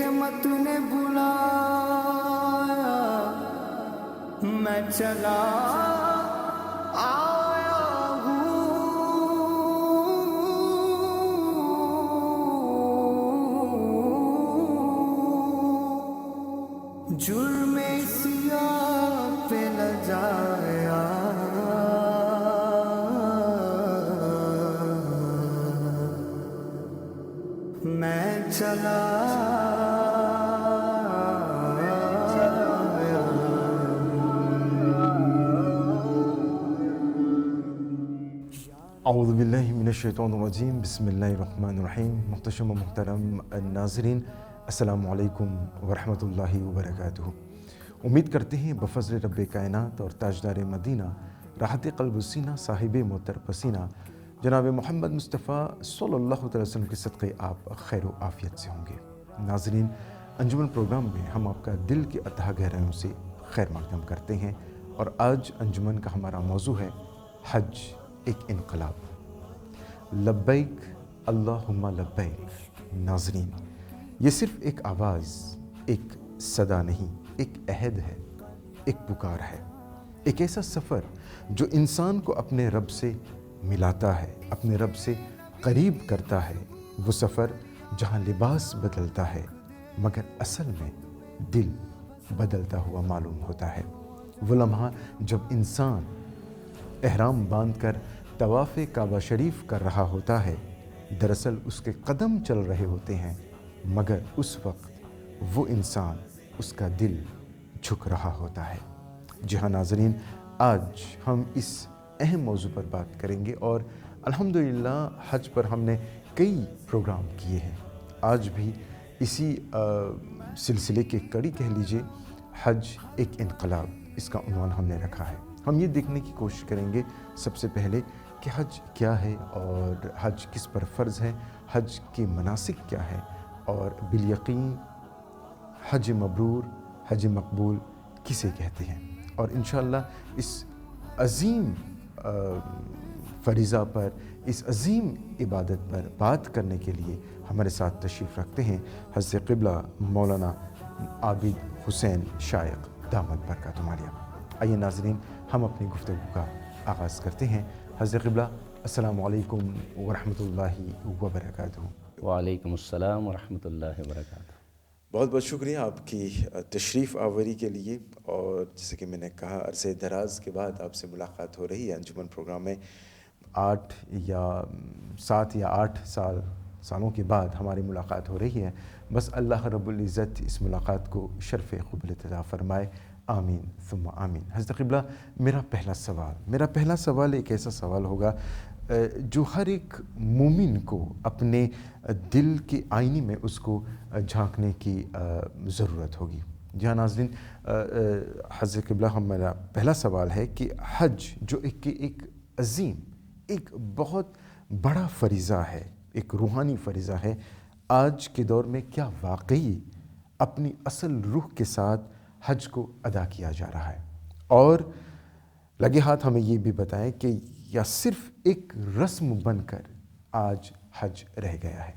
رحمت نے بلایا میں چلا آیا ہوں جرم سیاہ پہ لجایا میں چلا اعوذ باللہ من الشیطان الرجیم بسم اللہ الرحمن الرحیم۔ محتشم و محترم ناظرین، السلام علیکم ورحمۃ اللہ وبرکاتہ۔ امید کرتے ہیں بفضل رب کائنات اور تاجدار مدینہ راحت قلب و سینہ صاحب محتر پسینہ جناب محمد مصطفیٰ صلی اللہ علیہ وسلم کے صدقے آپ خیر و عافیت سے ہوں گے۔ ناظرین، انجمن پروگرام میں ہم آپ کا دل کے اتحا گہرائیوں سے خیر مقدم کرتے ہیں، اور آج انجمن کا ہمارا موضوع ہے حج ایک انقلاب۔ لبیک اللہم لبیک۔ ناظرین، یہ صرف ایک آواز، ایک صدا نہیں، ایک عہد ہے، ایک پکار ہے، ایک ایسا سفر جو انسان کو اپنے رب سے ملاتا ہے، اپنے رب سے قریب کرتا ہے۔ وہ سفر جہاں لباس بدلتا ہے مگر اصل میں دل بدلتا ہوا معلوم ہوتا ہے۔ وہ لمحہ جب انسان احرام باندھ کر طواف کعبہ شریف کر رہا ہوتا ہے، دراصل اس کے قدم چل رہے ہوتے ہیں، مگر اس وقت وہ انسان، اس کا دل جھک رہا ہوتا ہے۔ جی ہاں ناظرین، آج ہم اس اہم موضوع پر بات کریں گے، اور الحمدللہ حج پر ہم نے کئی پروگرام کیے ہیں۔ آج بھی اسی سلسلے کی کڑی کہہ لیجئے، حج ایک انقلاب، اس کا عنوان ہم نے رکھا ہے۔ ہم یہ دیکھنے کی کوشش کریں گے سب سے پہلے کہ حج کیا ہے، اور حج کس پر فرض ہے، حج کے مناسک کیا ہے، اور بالیقین حج مبرور، حج مقبول کسے کہتے ہیں۔ اور انشاءاللہ اس عظیم فریضہ پر، اس عظیم عبادت پر بات کرنے کے لیے ہمارے ساتھ تشریف رکھتے ہیں حضرت قبلہ مولانا عابد حسین شائق دامت برکاتہم عالیہ۔ آئیے ناظرین، ہم اپنی گفتگو کا آغاز کرتے ہیں۔ حضرت قبلہ السلام علیکم ورحمۃ اللہ وبرکاتہ۔ وعلیکم السلام ورحمۃ اللہ وبرکاتہ۔ بہت بہت شکریہ آپ کی تشریف آوری کے لیے، اور جیسے کہ میں نے کہا عرصہ دراز کے بعد آپ سے ملاقات ہو رہی ہے انجمن پروگرام میں۔ 7 یا 8 سالوں کے بعد ہماری ملاقات ہو رہی ہے۔ بس اللہ رب العزت اس ملاقات کو شرف قبولیت عطا فرمائے، آمین ثم آمین۔ حضرت قبلہ، میرا پہلا سوال ایک ایسا سوال ہوگا جو ہر ایک مومن کو اپنے دل کے آئینے میں اس کو جھانکنے کی ضرورت ہوگی۔ جی ہاں ناظرین، حضرت قبلہ، ہمارا پہلا سوال ہے کہ حج جو ایک عظیم، ایک بہت بڑا فریضہ ہے، ایک روحانی فریضہ ہے، آج کے دور میں کیا واقعی اپنی اصل روح کے ساتھ حج کو ادا کیا جا رہا ہے؟ اور لگے ہاتھ ہمیں یہ بھی بتائیں کہ یا صرف ایک رسم بن کر آج حج رہ گیا ہے؟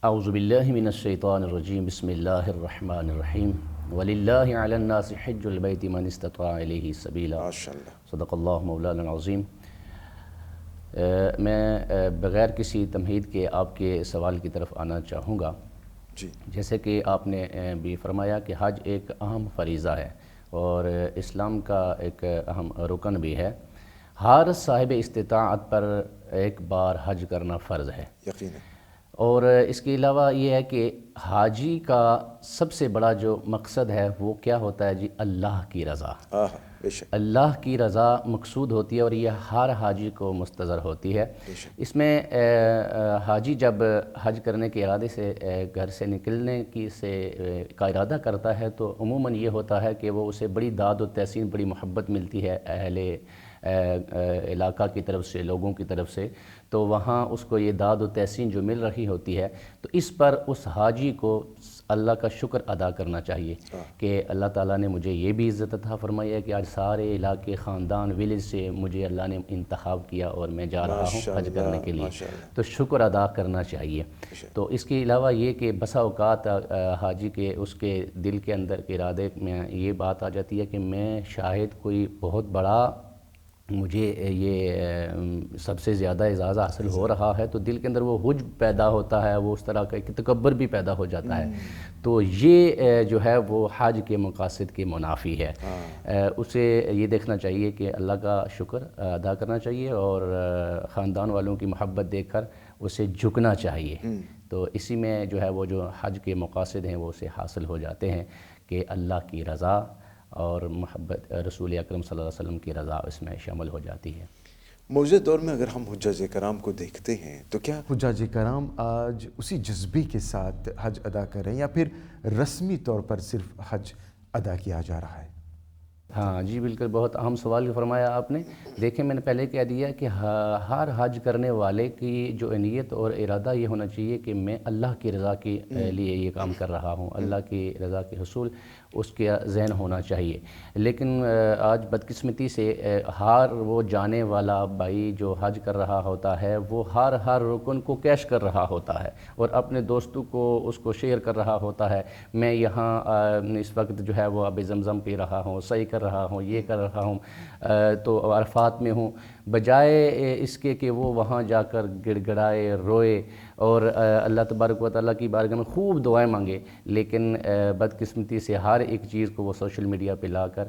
اعوذ باللہ من الشیطان الرجیم، بسم اللہ الرحمن الرحیم۔ وَلِلَّهِ عَلَى النَّاسِ حِجُّ الْبَيْتِ مَنِ اسْتَطَاعَ إِلَيْهِ سَبِيلًا۔ ماشاءاللہ، صدق اللہ مولانا العظیم۔ میں بغیر کسی تمہید کے آپ کے سوال کی طرف آنا چاہوں گا۔ جی، جیسے کہ آپ نے بھی فرمایا کہ حج ایک اہم فریضہ ہے اور اسلام کا ایک اہم رکن بھی ہے۔ ہر صاحب استطاعت پر ایک بار حج کرنا فرض ہے، یقیناً۔ اور اس کے علاوہ یہ ہے کہ حاجی کا سب سے بڑا جو مقصد ہے وہ کیا ہوتا ہے جی؟ اللہ کی رضا۔ بے شک، اللہ کی رضا مقصود ہوتی ہے، اور یہ ہر حاجی کو مستظر ہوتی ہے۔ اس میں حاجی جب حج کرنے کے ارادے سے گھر سے نکلنے کا ارادہ کرتا ہے تو عموماً یہ ہوتا ہے کہ وہ اسے بڑی داد و تحسین، بڑی محبت ملتی ہے اہل علاقہ کی طرف سے، لوگوں کی طرف سے، تو وہاں اس کو یہ داد و تحسین جو مل رہی ہوتی ہے، تو اس پر اس حاجی کو اللہ کا شکر ادا کرنا چاہیے کہ اللہ تعالیٰ نے مجھے یہ بھی عزت عطا فرمائی ہے کہ آج سارے علاقے، خاندان، ولیج سے مجھے اللہ نے انتخاب کیا اور میں جا رہا ہوں حج کرنے کے لیے، تو شکر ادا کرنا چاہیے۔ تو اس کے علاوہ یہ کہ بسا اوقات حاجی کے اس کے دل کے اندر کے ارادے میں یہ بات آ جاتی ہے کہ میں شاید کوئی بہت بڑا، مجھے یہ سب سے زیادہ اعزاز حاصل ہو رہا ہے، تو دل کے اندر وہ حجب پیدا ہوتا ہے، وہ اس طرح کا ایک تکبر بھی پیدا ہو جاتا ہے، تو یہ جو ہے وہ حج کے مقاصد کے منافی ہے۔ اسے یہ دیکھنا چاہیے کہ اللہ کا شکر ادا کرنا چاہیے اور خاندان والوں کی محبت دیکھ کر اسے جھکنا چاہیے، تو اسی میں جو ہے وہ جو حج کے مقاصد ہیں وہ اسے حاصل ہو جاتے ہیں کہ اللہ کی رضا اور محبت، رسول اکرم صلی اللہ علیہ وسلم کی رضا اس میں شامل ہو جاتی ہے۔ موجودہ دور میں اگر ہم حجاج کرام کو دیکھتے ہیں تو کیا حجاج کرام آج اسی جذبے کے ساتھ حج ادا کر رہے ہیں یا پھر رسمی طور پر صرف حج ادا کیا جا رہا ہے؟ ہاں جی بالکل، بہت اہم سوال فرمایا آپ نے۔ دیکھیں میں نے پہلے کہہ دیا کہ ہر حج کرنے والے کی جو نیت اور ارادہ یہ ہونا چاہیے کہ میں اللہ کی رضا کے لیے یہ کام کر رہا ہوں، اللہ کی رضا کے حصول اس کے ذہن ہونا چاہیے۔ لیکن آج بدقسمتی سے ہر وہ جانے والا بھائی جو حج کر رہا ہوتا ہے وہ ہر رکن کو کیش کر رہا ہوتا ہے اور اپنے دوستوں کو اس کو شیئر کر رہا ہوتا ہے، میں یہاں اس وقت جو ہے وہ آب زمزم پی رہا ہوں، سعی کر رہا ہوں، یہ کر رہا ہوں، تو عرفات میں ہوں، بجائے اس کے کہ وہ وہاں جا کر گڑ گڑائے، روئے اور اللہ تبارک و تعالیٰ کی بارگاہ میں خوب دعائیں مانگے، لیکن بدقسمتی سے ہر ایک چیز کو وہ سوشل میڈیا پہ لا کر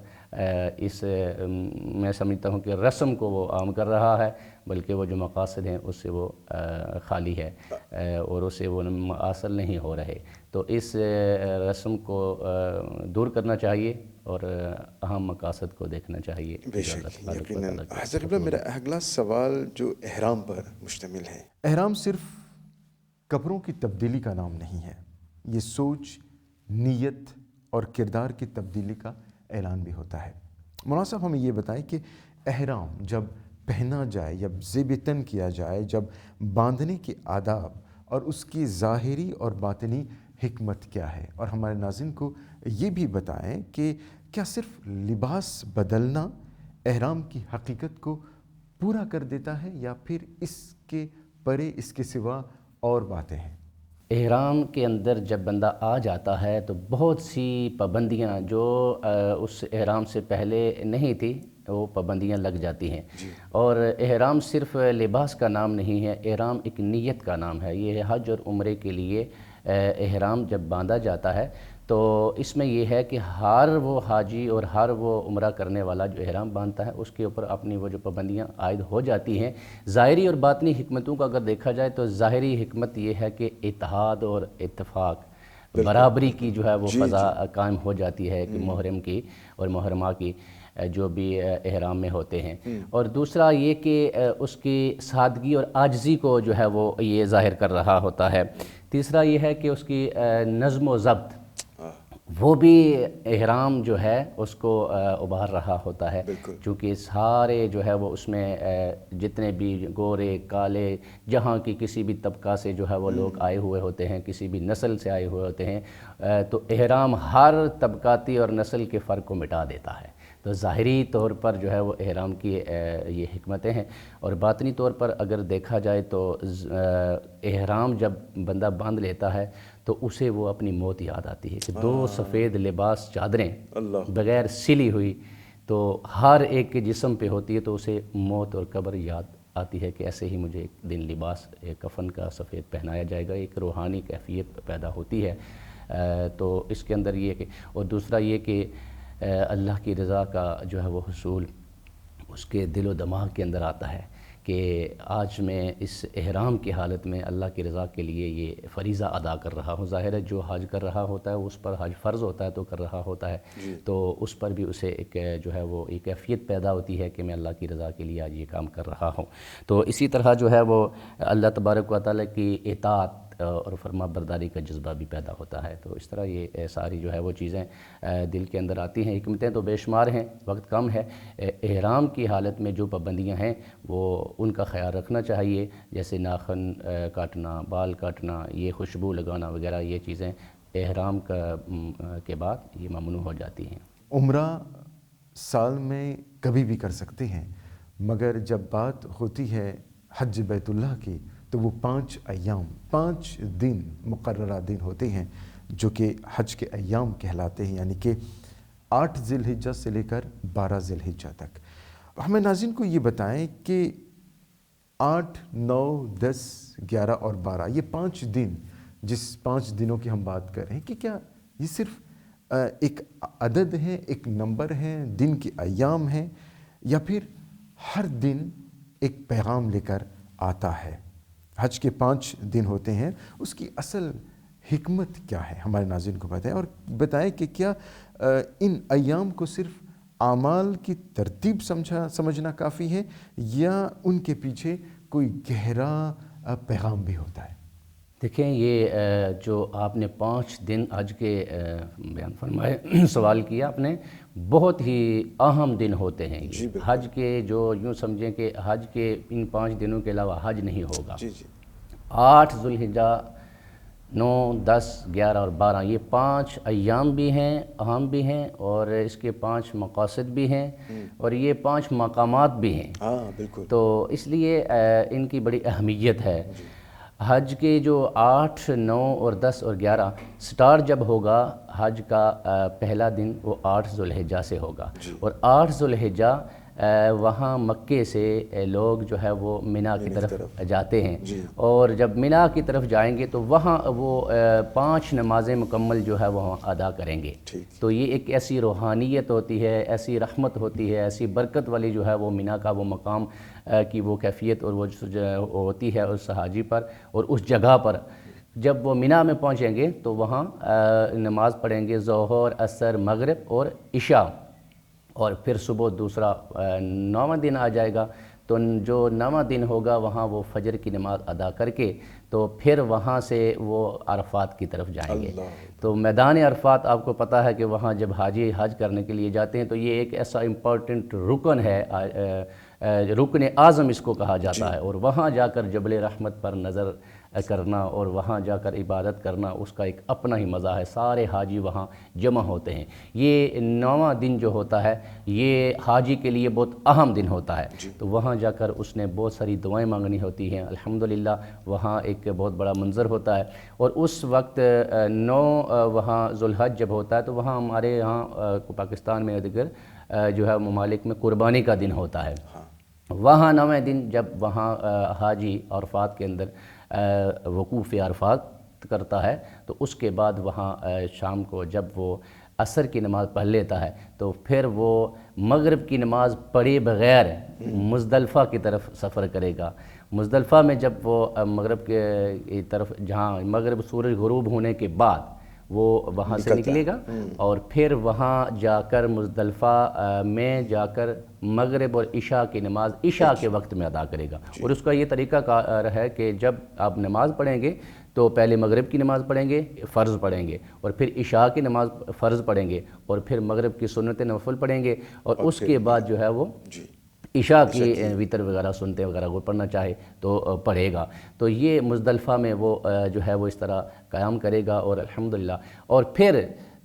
اس میں سمجھتا ہوں کہ رسم کو وہ عام کر رہا ہے، بلکہ وہ جو مقاصد ہیں اس سے وہ خالی ہے اور اسے وہ حاصل نہیں ہو رہے، تو اس رسم کو دور کرنا چاہیے اور اہم مقاصد کو دیکھنا چاہیے۔ بے شک یقیناً۔ حضرت قبلہ میرا اگلا سوال جو احرام پر مشتمل ہے، احرام صرف کپڑوں کی تبدیلی کا نام نہیں ہے، یہ سوچ، نیت اور کردار کی تبدیلی کا اعلان بھی ہوتا ہے۔ مولانا صاحب ہمیں یہ بتائیں کہ احرام جب پہنا جائے، جب زیب تن کیا جائے، جب باندھنے کے آداب اور اس کی ظاہری اور باطنی حکمت کیا ہے، اور ہمارے ناظرین کو یہ بھی بتائیں کہ کیا صرف لباس بدلنا احرام کی حقیقت کو پورا کر دیتا ہے یا پھر اس کے پرے، اس کے سوا اور باتیں ہیں؟ احرام کے اندر جب بندہ آ جاتا ہے تو بہت سی پابندیاں جو اس احرام سے پہلے نہیں تھی وہ پابندیاں لگ جاتی ہیں، اور احرام صرف لباس کا نام نہیں ہے، احرام ایک نیت کا نام ہے۔ یہ حج اور عمرے کے لیے احرام جب باندھا جاتا ہے تو اس میں یہ ہے کہ ہر وہ حاجی اور ہر وہ عمرہ کرنے والا جو احرام باندھتا ہے اس کے اوپر اپنی وہ جو پابندیاں عائد ہو جاتی ہیں۔ ظاہری اور باطنی حکمتوں کا اگر دیکھا جائے تو ظاہری حکمت یہ ہے کہ اتحاد اور اتفاق، برابری کی جو ہے وہ فضا قائم ہو جاتی ہے کہ محرم کی اور محرمہ کی جو بھی احرام میں ہوتے ہیں، اور دوسرا یہ کہ اس کی سادگی اور عاجزی کو جو ہے وہ یہ ظاہر کر رہا ہوتا ہے۔ تیسرا یہ ہے کہ اس کی نظم و ضبط، وہ بھی احرام جو ہے اس کو ابھار رہا ہوتا ہے، چونکہ سارے جو ہے وہ اس میں جتنے بھی گورے کالے جہاں کی کسی بھی طبقہ سے جو ہے وہ لوگ آئے ہوئے ہوتے ہیں، کسی بھی نسل سے آئے ہوئے ہوتے ہیں، تو احرام ہر طبقاتی اور نسل کے فرق کو مٹا دیتا ہے۔ تو ظاہری طور پر جو ہے وہ احرام کی یہ حکمتیں ہیں، اور باطنی طور پر اگر دیکھا جائے تو احرام جب بندہ باندھ لیتا ہے تو اسے وہ اپنی موت یاد آتی ہے کہ دو سفید لباس چادریں بغیر سلی ہوئی تو ہر ایک کے جسم پہ ہوتی ہے، تو اسے موت اور قبر یاد آتی ہے کہ ایسے ہی مجھے ایک دن لباس کفن کا سفید پہنایا جائے گا، ایک روحانی کیفیت پیدا ہوتی ہے۔ تو اس کے اندر یہ کہ، اور دوسرا یہ کہ اللہ کی رضا کا جو ہے وہ حصول اس کے دل و دماغ کے اندر آتا ہے کہ آج میں اس احرام کی حالت میں اللہ کی رضا کے لیے یہ فریضہ ادا کر رہا ہوں۔ ظاہر ہے جو حج کر رہا ہوتا ہے اس پر حج فرض ہوتا ہے تو کر رہا ہوتا ہے، تو اس پر بھی اسے ایک جو ہے وہ ایک کیفیت پیدا ہوتی ہے کہ میں اللہ کی رضا کے لیے آج یہ کام کر رہا ہوں۔ تو اسی طرح جو ہے وہ اللہ تبارک و تعالیٰ کی اطاعت اور فرما برداری کا جذبہ بھی پیدا ہوتا ہے. تو اس طرح یہ ساری جو ہے وہ چیزیں دل کے اندر آتی ہیں. حکمتیں تو بے شمار ہیں، وقت کم ہے. احرام کی حالت میں جو پابندیاں ہیں وہ ان کا خیال رکھنا چاہیے، جیسے ناخن کاٹنا، بال کاٹنا، یہ خوشبو لگانا وغیرہ، یہ چیزیں احرام کے بعد یہ ممنوع ہو جاتی ہیں. عمرہ سال میں کبھی بھی کر سکتے ہیں، مگر جب بات ہوتی ہے حج بیت اللہ کی تو وہ 5 ایام 5 دن مقررہ دن ہوتے ہیں جو کہ حج کے ایام کہلاتے ہیں، یعنی کہ 8 ذی الحجہ سے لے کر 12 ذی الحجہ تک. ہمیں ناظرین کو یہ بتائیں کہ 8، 9، 10، 11 اور 12 یہ 5 دن، جس 5 دنوں کی ہم بات کر رہے ہیں، کہ کیا یہ صرف ایک عدد ہے، ایک نمبر ہے، دن کے ایام ہیں، یا پھر ہر دن ایک پیغام لے کر آتا ہے؟ حج کے 5 دن ہوتے ہیں، اس کی اصل حکمت کیا ہے ہمارے ناظرین کو بتائیں، اور بتائیں کہ کیا ان ایام کو صرف اعمال کی ترتیب سمجھنا کافی ہے یا ان کے پیچھے کوئی گہرا پیغام بھی ہوتا ہے؟ دیکھیں، یہ جو آپ نے 5 دن حج کے بیان فرمائے، سوال کیا آپ نے، بہت ہی اہم دن ہوتے ہیں یہ. حج کے جو یوں سمجھیں کہ حج کے ان 5 دنوں کے علاوہ حج نہیں ہوگا. 8 ذی الحجہ، 9، 10، 11 اور 12 یہ 5 ایام بھی ہیں، اہم بھی ہیں، اور اس کے 5 مقاصد بھی ہیں، اور یہ 5 مقامات بھی ہیں. بالکل. تو اس لیے ان کی بڑی اہمیت ہے. حج کے جو 8، 9 اور 10 اور 11 سٹارٹ جب ہوگا حج کا پہلا دن وہ 8 ذی الحجہ سے ہوگا. اور 8 ذی الحجہ وہاں مکے سے لوگ جو ہے وہ مینا کی طرف جاتے ہیں. اور جب مینا کی طرف جائیں گے تو وہاں وہ 5 نمازیں مکمل جو ہے وہاں ادا کریں گے. تو یہ ایک ایسی روحانیت ہوتی ہے، ایسی رحمت ہوتی ہے، ایسی برکت والی جو ہے وہ مینا کا وہ مقام کی وہ کیفیت اور وہ ہوتی ہے اس حاجی پر اور اس جگہ پر. جب وہ مینا میں پہنچیں گے تو وہاں نماز پڑھیں گے، ظہر، عصر، مغرب اور عشاء، اور پھر صبح دوسرا 9واں دن آ جائے گا. تو جو 9واں دن ہوگا وہاں وہ فجر کی نماز ادا کر کے تو پھر وہاں سے وہ عرفات کی طرف جائیں گے. تو میدان عرفات آپ کو پتہ ہے کہ وہاں جب حاجی حج کرنے کے لیے جاتے ہیں تو یہ ایک ایسا امپورٹنٹ رکن ہے، رکن اعظم اس کو کہا جاتا ہے. اور وہاں جا کر جبل رحمت پر نظر کرنا اور وہاں جا کر عبادت کرنا اس کا ایک اپنا ہی مزہ ہے. سارے حاجی وہاں جمع ہوتے ہیں. یہ 9واں دن جو ہوتا ہے یہ حاجی کے لیے بہت اہم دن ہوتا ہے. تو وہاں جا کر اس نے بہت ساری دعائیں مانگنی ہوتی ہیں. الحمدللہ وہاں ایک بہت بڑا منظر ہوتا ہے. اور اس وقت 9 وہاں ذو الحج جب ہوتا ہے تو وہاں ہمارے یہاں پاکستان میں دیگر جو ہے ممالک میں قربانی کا دن ہوتا ہے. وہاں 9ویں دن جب وہاں حاجی عرفات کے اندر وقوف عرفات کرتا ہے تو اس کے بعد وہاں شام کو جب وہ عصر کی نماز پڑھ لیتا ہے تو پھر وہ مغرب کی نماز پڑھے بغیر مزدلفہ کی طرف سفر کرے گا. مزدلفہ میں جب وہ مغرب کی طرف، جہاں مغرب سورج غروب ہونے کے بعد وہ وہاں سے نکلے گا اور پھر وہاں جا کر مزدلفہ میں جا کر مغرب اور عشاء کی نماز عشاء کے وقت میں ادا کرے گا. اور اس کا یہ طریقہ کار ہے کہ جب آپ نماز پڑھیں گے تو پہلے مغرب کی نماز پڑھیں گے، فرض پڑھیں گے، اور پھر عشاء کی نماز فرض پڑھیں گے، اور پھر مغرب کی سنت نوفل پڑھیں گے، اور اس کے بعد جو ہے وہ عشاء کی وطر وغیرہ سنتے وغیرہ وہ پڑھنا چاہے تو پڑھے گا. تو یہ مزدلفہ میں وہ جو ہے وہ اس طرح قیام کرے گا. اور الحمدللہ اور پھر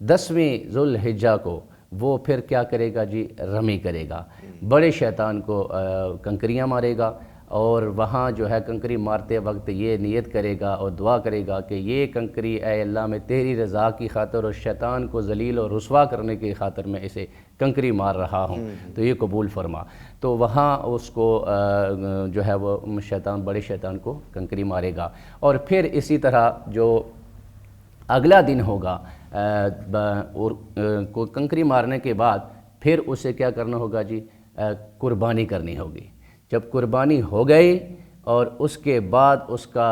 10ویں ذو الحجہ کو وہ پھر کیا کرے گا جی؟ رمی کرے گا. بڑے شیطان کو کنکریاں مارے گا، اور وہاں جو ہے کنکری مارتے وقت یہ نیت کرے گا اور دعا کرے گا کہ یہ کنکری اے اللہ میں تیری رضا کی خاطر اور شیطان کو ذلیل اور رسوا کرنے کی خاطر میں اسے کنکری مار رہا ہوں، تو یہ قبول فرما. تو وہاں اس کو جو ہے وہ شیطان، بڑے شیطان کو کنکری مارے گا. اور پھر اسی طرح جو اگلا دن ہوگا اور کنکری مارنے کے بعد پھر اسے کیا کرنا ہوگا جی؟ قربانی کرنی ہوگی. جب قربانی ہو گئی اور اس کے بعد اس کا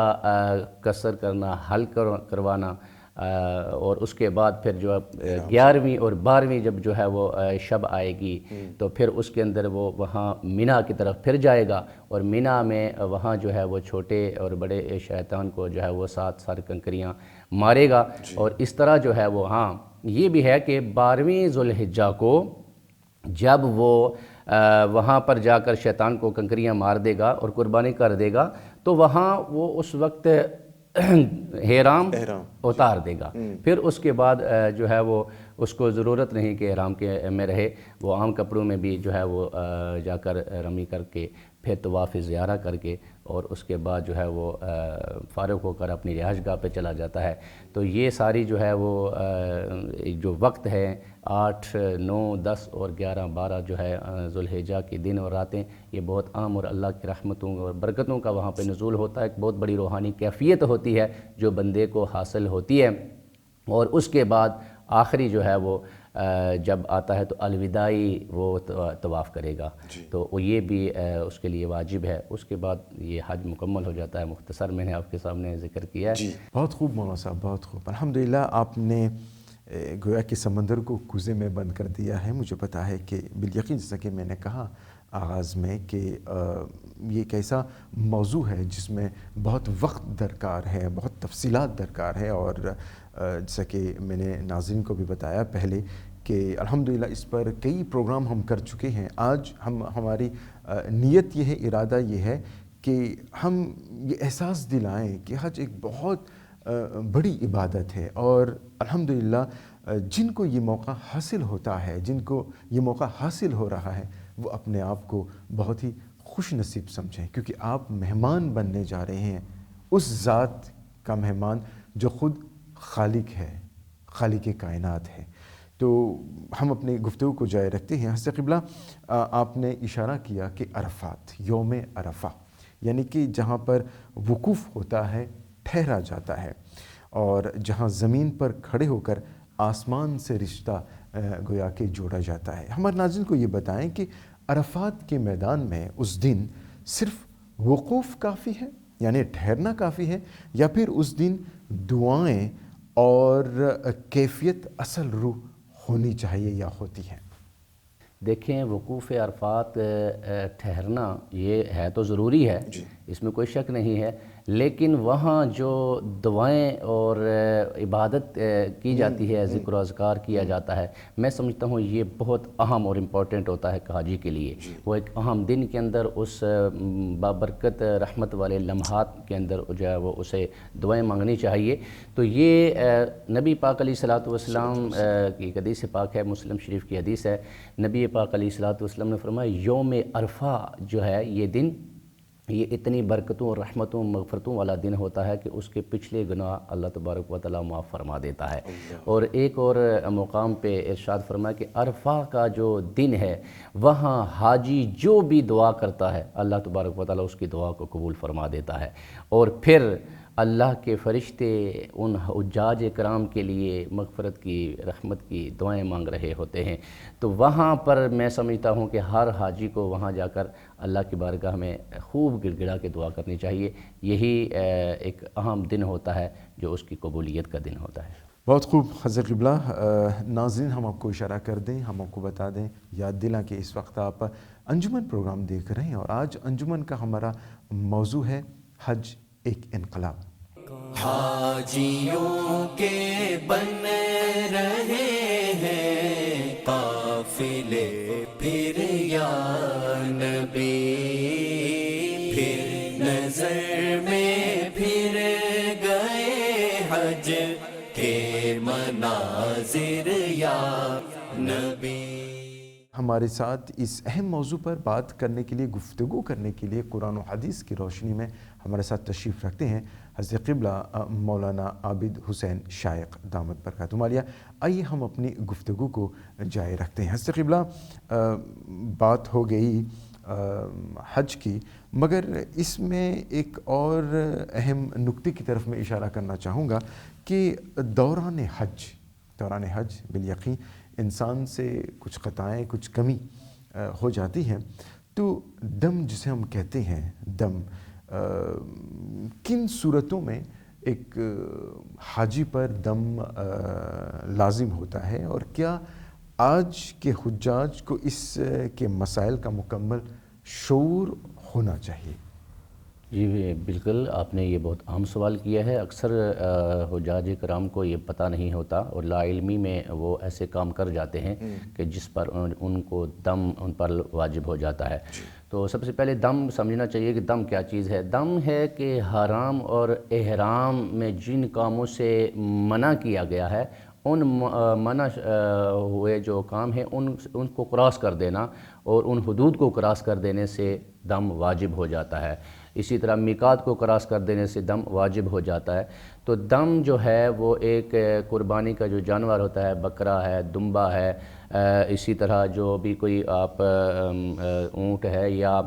کسر کرنا، حل کروانا، اور اس کے بعد پھر جو 11ویں اور 12ویں جب جو ہے وہ شب آئے گی تو پھر اس کے اندر وہ وہاں مینا کی طرف پھر جائے گا، اور مینا میں وہاں جو ہے وہ چھوٹے اور بڑے شیطان کو جو ہے وہ 7 سارے کنکریاں مارے گا، اور اس طرح جو ہے وہ ہاں یہ بھی ہے کہ 12ویں ذوالحجہ کو جب وہ وہاں پر جا کر شیطان کو کنکریاں مار دے گا اور قربانی کر دے گا تو وہاں وہ اس وقت احرام اتار دے گا، پھر اس کے بعد جو ہے وہ اس کو ضرورت نہیں کہ احرام کے میں رہے، وہ عام کپڑوں میں بھی جو ہے وہ جا کر رمی کر کے پھر طواف زیارہ کر کے اور اس کے بعد جو ہے وہ فارغ ہو کر اپنی رہائش گاہ پہ چلا جاتا ہے۔ تو یہ ساری جو ہے وہ جو وقت ہے 8، 9، 10 اور 11، 12 جو ہے ذوالحجہ کے دن اور راتیں، یہ بہت عام اور اللہ کی رحمتوں اور برکتوں کا وہاں پہ نزول ہوتا ہے، ایک بہت بڑی روحانی کیفیت ہوتی ہے جو بندے کو حاصل ہوتی ہے۔ اور اس کے بعد آخری جو ہے وہ جب آتا ہے تو الوداعی وہ طواف کرے گا، تو وہ یہ بھی اس کے لیے واجب ہے۔ اس کے بعد یہ حج مکمل ہو جاتا ہے۔ مختصر میں نے آپ کے سامنے ذکر کیا ہے۔ بہت خوب مولانا صاحب، بہت خوب، الحمدللہ آپ نے گویا کہ سمندر کو کوزے میں بند کر دیا ہے۔ مجھے پتا ہے کہ بالیقین جیسا کہ میں نے کہا آغاز میں کہ یہ ایک ایسا موضوع ہے جس میں بہت وقت درکار ہے، بہت تفصیلات درکار ہے، اور جیسا کہ میں نے ناظرین کو بھی بتایا پہلے کہ الحمدللہ اس پر کئی پروگرام ہم کر چکے ہیں۔ آج ہماری نیت یہ ہے، ارادہ یہ ہے کہ ہم یہ احساس دلائیں کہ حج ایک بہت بڑی عبادت ہے، اور الحمدللہ جن کو یہ موقع حاصل ہوتا ہے، جن کو یہ موقع حاصل ہو رہا ہے، وہ اپنے آپ کو بہت ہی خوش نصیب سمجھیں، کیونکہ آپ مہمان بننے جا رہے ہیں اس ذات کا مہمان جو خود خالق ہے، خالق کائنات ہے۔ تو ہم اپنی گفتگو کو جاری رکھتے ہیں۔ حضرت قبلہ آپ نے اشارہ کیا کہ عرفات، یوم عرفہ، یعنی کہ جہاں پر وقوف ہوتا ہے، ٹھہرا جاتا ہے، اور جہاں زمین پر کھڑے ہو کر آسمان سے رشتہ گویا کہ جوڑا جاتا ہے۔ ہمارے ناظرین کو یہ بتائیں کہ عرفات کے میدان میں اس دن صرف وقوف کافی ہے، یعنی ٹھہرنا کافی ہے، یا پھر اس دن دعائیں اور کیفیت اصل روح ہونی چاہیے یا ہوتی ہے؟ دیکھیں، وقوف عرفات ٹھہرنا یہ ہے تو ضروری ہے، اس میں کوئی شک نہیں ہے، لیکن وہاں جو دعائیں اور عبادت کی جاتی ہے، ذکر و اذکار کیا جاتا ہے، میں سمجھتا ہوں یہ بہت اہم اور امپورٹنٹ ہوتا ہے حاجی کے لیے۔ وہ ایک اہم دن کے اندر اس بابرکت رحمت والے لمحات کے اندر جو ہے وہ اسے دعائیں مانگنی چاہیے۔ تو یہ نبی پاک علیہ الصلوۃ والسلام کی حدیث پاک ہے، مسلم شریف کی حدیث ہے، نبی پاک علیہ الصلوۃ والسلام نے فرمایا یوم عرفہ جو ہے یہ دن، یہ اتنی برکتوں اور رحمتوں مغفرتوں والا دن ہوتا ہے کہ اس کے پچھلے گناہ اللہ تبارک و تعالیٰ معاف فرما دیتا ہے۔ اور ایک اور مقام پہ ارشاد فرمایا کہ عرفہ کا جو دن ہے وہاں حاجی جو بھی دعا کرتا ہے اللہ تبارک و تعالیٰ اس کی دعا کو قبول فرما دیتا ہے، اور پھر اللہ کے فرشتے ان حجاج کرام کے لیے مغفرت کی، رحمت کی دعائیں مانگ رہے ہوتے ہیں۔ تو وہاں پر میں سمجھتا ہوں کہ ہر حاجی کو وہاں جا کر اللہ کی بارگاہ میں خوب گڑ گڑا کے دعا کرنی چاہیے۔ یہی ایک اہم دن ہوتا ہے جو اس کی قبولیت کا دن ہوتا ہے۔ بہت خوب حضرت قبلہ، ناظرین ہم آپ کو اشارہ کر دیں، ہم آپ کو بتا دیں، یاد دلائیں کہ اس وقت آپ انجمن پروگرام دیکھ رہے ہیں، اور آج انجمن کا ہمارا موضوع ہے حج ایک انقلاب۔ حاجیوں کے بن رہے ہیں قافلے پھر یا نبی، پھر نظر میں پھر گئے حج کے مناظر یا نبی۔ ہمارے ساتھ اس اہم موضوع پر بات کرنے کے لیے، گفتگو کرنے کے لیے، قرآن و حدیث کی روشنی میں ہمارے ساتھ تشریف رکھتے ہیں حضرت قبلہ مولانا عابد حسین شائق دامت برکاتہم عالیہ۔ آئیے ہم اپنی گفتگو کو جاری رکھتے ہیں۔ حضرت قبلہ، بات ہو گئی حج کی، مگر اس میں ایک اور اہم نکتے کی طرف میں اشارہ کرنا چاہوں گا کہ دوران حج بالیقین انسان سے کچھ خطائیں، کچھ کمی ہو جاتی ہیں، تو دم جسے ہم کہتے ہیں، دم کن صورتوں میں ایک حاجی پر دم لازم ہوتا ہے، اور کیا آج کے حجاج کو اس کے مسائل کا مکمل شعور ہونا چاہیے؟ جی بالکل، آپ نے یہ بہت اہم سوال کیا ہے۔ اکثر حجاج کرام کو یہ پتہ نہیں ہوتا، اور لا علمی میں وہ ایسے کام کر جاتے ہیں کہ جس پر ان کو دم ان پر واجب ہو جاتا ہے۔ تو سب سے پہلے دم سمجھنا چاہیے کہ دم کیا چیز ہے۔ دم ہے کہ حرام اور احرام میں جن کاموں سے منع کیا گیا ہے، ان منع ہوئے جو کام ہیں ان کو کراس کر دینا، اور ان حدود کو کراس کر دینے سے دم واجب ہو جاتا ہے۔ اسی طرح میقات کو کراس کر دینے سے دم واجب ہو جاتا ہے۔ تو دم جو ہے وہ ایک قربانی کا جو جانور ہوتا ہے، بکرا ہے، دمبا ہے، اسی طرح جو بھی کوئی آپ اونٹ ہے، یا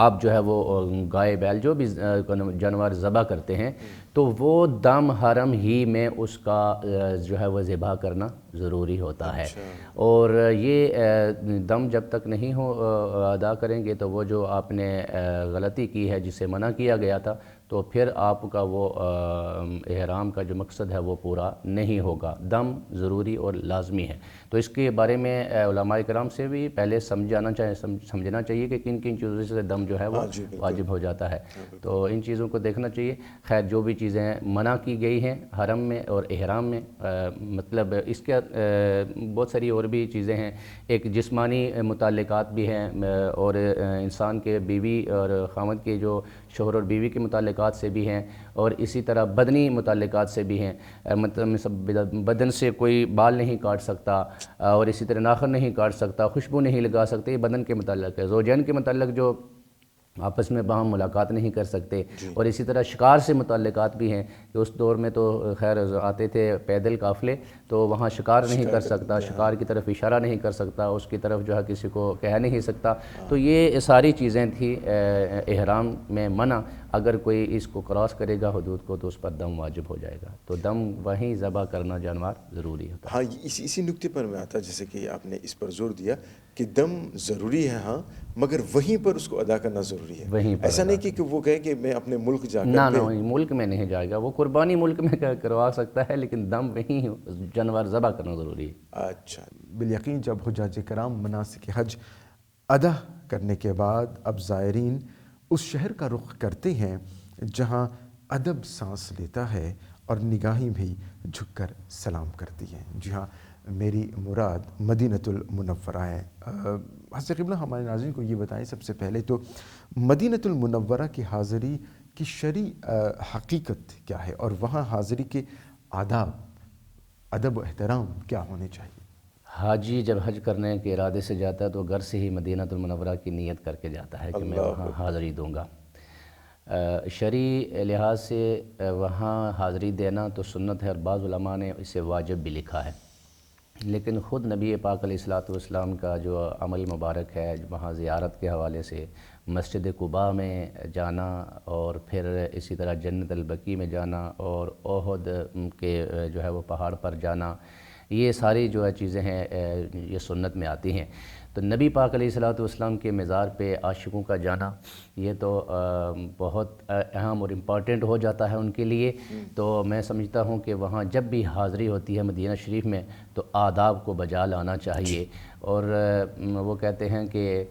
آپ جو ہے وہ گائے بیل جو بھی جانور ذبح کرتے ہیں، تو وہ دم حرم ہی میں اس کا جو ہے وہ ذبح کرنا ضروری ہوتا ہے۔ اور یہ دم جب تک نہیں ادا کریں گے تو وہ جو آپ نے غلطی کی ہے، جسے منع کیا گیا تھا، تو پھر آپ کا وہ احرام کا جو مقصد ہے وہ پورا نہیں ہوگا۔ دم ضروری اور لازمی ہے۔ تو اس کے بارے میں علماء کرام سے بھی پہلے سمجھنا چاہیے کہ کن کن چیزوں سے دم جو ہے وہ واجب ہو جاتا ہے۔ تو ان چیزوں کو دیکھنا چاہیے۔ خیر جو بھی چیزیں منع کی گئی ہیں حرم میں اور احرام میں، مطلب اس کے بہت ساری اور بھی چیزیں ہیں۔ ایک جسمانی متعلقات بھی ہیں، اور انسان کے بیوی اور خاوند کے جو شوہر اور بیوی کے متعلقات سے بھی ہیں، اور اسی طرح بدنی متعلقات سے بھی ہیں۔ مطلب بدن سے کوئی بال نہیں کاٹ سکتا، اور اسی طرح ناخن نہیں کاٹ سکتا، خوشبو نہیں لگا سکتے، یہ بدن کے متعلق ہے۔ زوجین کے متعلق جو آپس میں باہم ملاقات نہیں کر سکتے، اور اسی طرح شکار سے متعلقات بھی ہیں کہ اس دور میں تو خیر آتے تھے پیدل قافلے، تو وہاں شکار نہیں کر سکتا، شکار کی طرف اشارہ نہیں کر سکتا، اس کی طرف جو ہے کسی کو کہہ نہیں سکتا۔ تو یہ ساری چیزیں تھیں احرام میں منع۔ اگر کوئی اس کو کراس کرے گا حدود کو تو اس پر دم واجب ہو جائے گا۔ تو دم وہیں ذبح کرنا جانور ضروری ہوتا ہے۔ ہاں، اسی نکتے پر میں آتا، جیسے کہ آپ نے اس پر زور دیا کہ دم ضروری ہے، ہاں، مگر وہیں پر اس کو ادا کرنا ضروری ہے۔ وہیں پر ایسا نہیں کہ وہ کہے کہ میں اپنے ملک جا کر نہ ملک میں نہیں جائے گا، وہ قربانی ملک میں کروا سکتا ہے، لیکن دم وہیں جانور ذبح کرنا ضروری ہے۔ اچھا، بالیقین جب حجاج کرام مناسک حج ادا کرنے کے بعد اب زائرین اس شہر کا رخ کرتے ہیں جہاں ادب سانس لیتا ہے اور نگاہیں بھی جھک کر سلام کرتی ہیں۔ جی ہاں، میری مراد مدینۃ المنورہ ہے۔ حضرت قبلہ ہمارے ناظرین کو یہ بتائیں سب سے پہلے تو مدینۃ المنورہ کی حاضری کی شرعی حقیقت کیا ہے، اور وہاں حاضری کے آداب، ادب و احترام کیا ہونے چاہیے؟ حاجی جب حج کرنے کے ارادے سے جاتا ہے تو گھر سے ہی مدینۃ المنورہ کی نیت کر کے جاتا ہے کہ میں وہاں حاضری دوں گا۔ شرعی لحاظ سے وہاں حاضری دینا تو سنت ہے، اور بعض علماء نے اسے واجب بھی لکھا ہے، لیکن خود نبی پاک علیہ الصلوۃ والسلام کا جو عمل مبارک ہے وہاں زیارت کے حوالے سے مسجد قباء میں جانا، اور پھر اسی طرح جنت البقیع میں جانا، اور احد کے جو ہے وہ پہاڑ پر جانا، یہ ساری جو ہے چیزیں ہیں یہ سنت میں آتی ہیں۔ تو نبی پاک علیہ الصلوۃ والسلام کے مزار پہ عاشقوں کا جانا یہ تو بہت اہم اور امپورٹنٹ ہو جاتا ہے ان کے لیے۔ تو میں سمجھتا ہوں کہ وہاں جب بھی حاضری ہوتی ہے مدینہ شریف میں تو آداب کو بجا لانا چاہیے۔ اور وہ کہتے ہیں کہ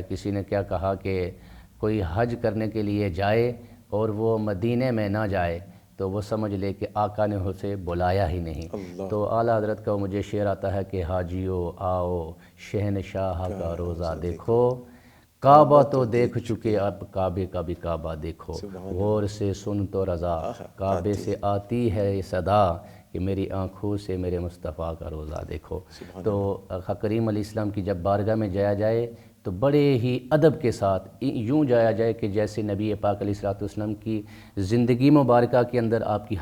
کسی نے کیا کہا کہ کوئی حج کرنے کے لیے جائے اور وہ مدینہ میں نہ جائے تو وہ سمجھ لے کہ آقا نے اسے بلایا ہی نہیں۔ تو اعلیٰ حضرت کا مجھے شعر آتا ہے کہ حاجیو آؤ شہنشاہ کا روزہ دیکھو، کعبہ تو دیکھ چکے اب کعبے کا بھی کعبہ دیکھو، غور سے سن تو رضا کعبے سے آتی ہے یہ صدا کہ میری آنکھوں سے میرے مصطفیٰ کا روزہ دیکھو۔ تو آقا کریم علیہ السلام کی جب بارگاہ میں جایا جائے تو بڑے ہی ادب کے ساتھ یوں جایا جائے کہ جیسے نبی پاک علیہ الصلوۃ والسلام کی زندگی مبارکہ کے اندر، آپ کی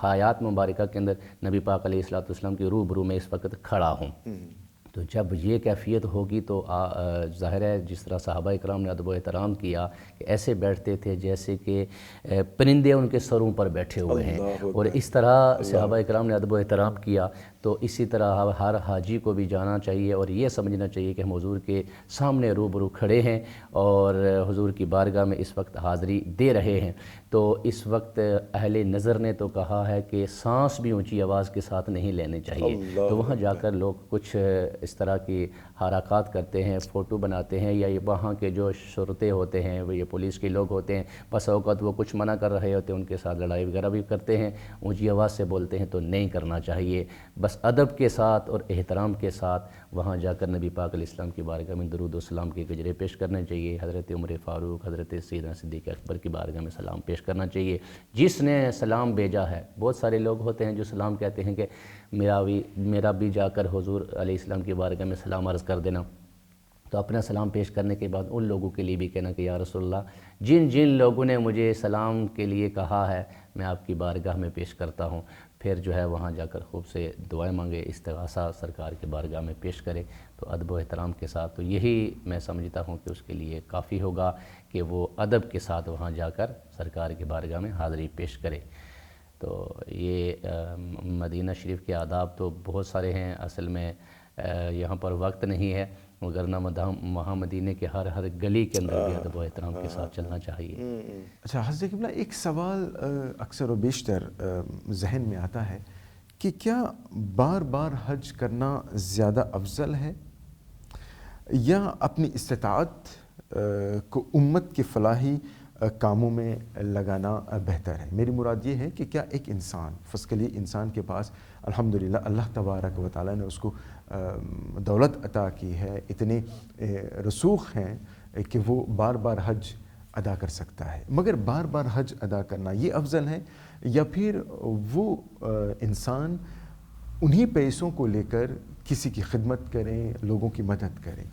حیات مبارکہ کے اندر نبی پاک علیہ الصلوۃ والسلام کی روبرو میں اس وقت کھڑا ہوں۔ تو جب یہ کیفیت ہوگی تو ظاہر ہے جس طرح صحابہ اکرام نے ادب و احترام کیا کہ ایسے بیٹھتے تھے جیسے کہ پرندے ان کے سروں پر بیٹھے ہوئے ہیں، اور اس طرح صحابہ اکرام نے ادب و احترام کیا تو اسی طرح ہر حاجی کو بھی جانا چاہیے اور یہ سمجھنا چاہیے کہ ہم حضور کے سامنے روبرو کھڑے ہیں اور حضور کی بارگاہ میں اس وقت حاضری دے رہے ہیں۔ تو اس وقت اہل نظر نے تو کہا ہے کہ سانس بھی اونچی آواز کے ساتھ نہیں لینے چاہیے، تو وہاں جا کر لوگ کچھ اس طرح کی حرکات کرتے ہیں، فوٹو بناتے ہیں، یا وہاں کے جو شرطے ہوتے ہیں، وہ یہ پولیس کے لوگ ہوتے ہیں، بس اوقات وہ کچھ منع کر رہے ہوتے ہیں، ان کے ساتھ لڑائی وغیرہ بھی کرتے ہیں، اونچی آواز سے بولتے ہیں، تو نہیں کرنا چاہیے۔ بس ادب کے ساتھ اور احترام کے ساتھ وہاں جا کر نبی پاک علیہ السلام کی بارگاہ میں درود و سلام کے گجرے پیش کرنے چاہیے، حضرت عمر فاروق، حضرت سیدنا صدیق اکبر کی بارگاہ میں سلام پیش کرنا چاہیے۔ جس نے سلام بھیجا ہے، بہت سارے لوگ ہوتے ہیں جو سلام کہتے ہیں کہ میرا بھی جا کر حضور علیہ السلام کی بارگاہ میں سلام عرض کر دینا، تو اپنا سلام پیش کرنے کے بعد ان لوگوں کے لیے بھی کہنا کہ یا رسول اللہ، جن لوگوں نے مجھے سلام کے لیے کہا ہے میں آپ کی بارگاہ میں پیش کرتا ہوں، پھر جو ہے وہاں جا کر خوب سے دعائیں مانگے، استغاثہ سرکار کی بارگاہ میں پیش کرے، تو ادب و احترام کے ساتھ، تو یہی میں سمجھتا ہوں کہ اس کے لیے کافی ہوگا کہ وہ ادب کے ساتھ وہاں جا کر سرکار کی بارگاہ میں حاضری پیش کرے۔ تو یہ مدینہ شریف کے آداب تو بہت سارے ہیں، اصل میں یہاں پر وقت نہیں ہے، وگرنہ وہاں مدینہ کے ہر گلی کے اندر بھی ادب و احترام کے ساتھ چلنا چاہیے۔ اچھا حضرت قبلہ، ایک سوال اکثر و بیشتر ذہن میں آتا ہے کہ کیا بار بار حج کرنا زیادہ افضل ہے یا اپنی استطاعت کو امت کے فلاحی کاموں میں لگانا بہتر ہے؟ میری مراد یہ ہے کہ کیا ایک انسان، فزیکلی انسان کے پاس الحمدللہ اللہ تبارک و تعالیٰ نے اس کو دولت عطا کی ہے، اتنے رسوخ ہیں کہ وہ بار بار حج ادا کر سکتا ہے، مگر بار بار حج ادا کرنا یہ افضل ہے یا پھر وہ انسان انہی پیسوں کو لے کر کسی کی خدمت کریں، لوگوں کی مدد کریں؟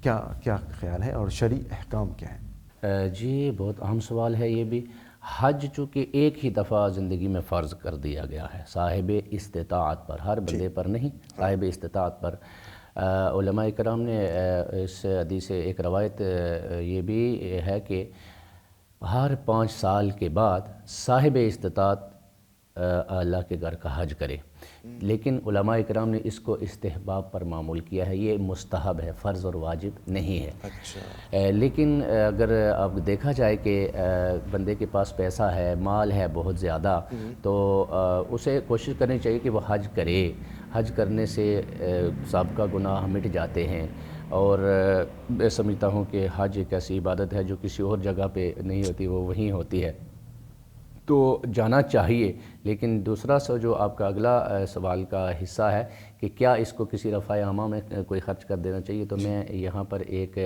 کیا خیال ہے اور شرعی احکام کیا ہے؟ جی بہت اہم سوال ہے یہ بھی۔ حج چونکہ ایک ہی دفعہ زندگی میں فرض کر دیا گیا ہے صاحب استطاعت پر، ہر بندے پر نہیں، صاحب استطاعت پر۔ علماء کرام نے اس حدیث سے ایک روایت یہ بھی ہے کہ ہر 5 سال کے بعد صاحب استطاعت اللہ کے گھر کا حج کرے، لیکن علماء کرام نے اس کو استحباب پر معمول کیا ہے، یہ مستحب ہے، فرض اور واجب نہیں ہے۔ اچھا، لیکن اگر اب دیکھا جائے کہ بندے کے پاس پیسہ ہے، مال ہے بہت زیادہ، تو اسے کوشش کرنی چاہیے کہ وہ حج کرے۔ حج کرنے سے سابقہ گناہ مٹ جاتے ہیں، اور میں سمجھتا ہوں کہ حج ایک ایسی عبادت ہے جو کسی اور جگہ پہ نہیں ہوتی، وہ وہیں ہوتی ہے، تو جانا چاہیے۔ لیکن دوسرا جو آپ کا اگلا سوال کا حصہ ہے کہ کیا اس کو کسی رفع عامہ میں کوئی خرچ کر دینا چاہیے، تو میں یہاں پر ایک